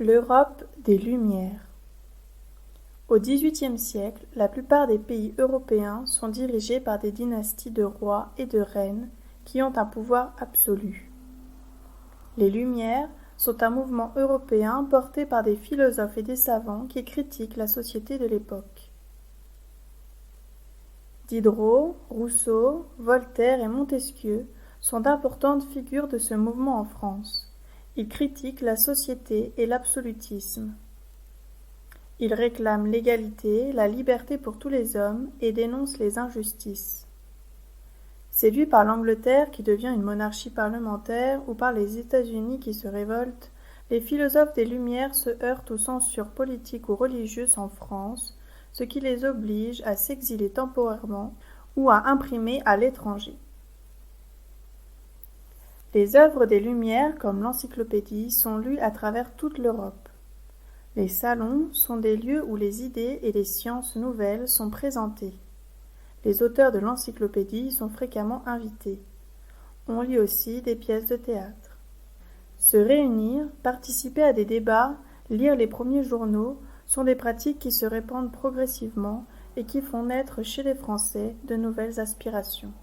L'Europe des Lumières. Au XVIIIe siècle, la plupart des pays européens sont dirigés par des dynasties de rois et de reines qui ont un pouvoir absolu. Les Lumières sont un mouvement européen porté par des philosophes et des savants qui critiquent la société de l'époque. Diderot, Rousseau, Voltaire et Montesquieu sont d'importantes figures de ce mouvement en France. Ils critiquent la société et l'absolutisme. Ils réclament l'égalité, la liberté pour tous les hommes et dénoncent les injustices. Séduits par l'Angleterre qui devient une monarchie parlementaire ou par les États-Unis qui se révoltent, les philosophes des Lumières se heurtent aux censures politiques ou religieuses en France, ce qui les oblige à s'exiler temporairement ou à imprimer à l'étranger. Les œuvres des Lumières, comme l'Encyclopédie, sont lues à travers toute l'Europe. Les salons sont des lieux où les idées et les sciences nouvelles sont présentées. Les auteurs de l'Encyclopédie sont fréquemment invités. On lit aussi des pièces de théâtre. Se réunir, participer à des débats, lire les premiers journaux sont des pratiques qui se répandent progressivement et qui font naître chez les Français de nouvelles aspirations.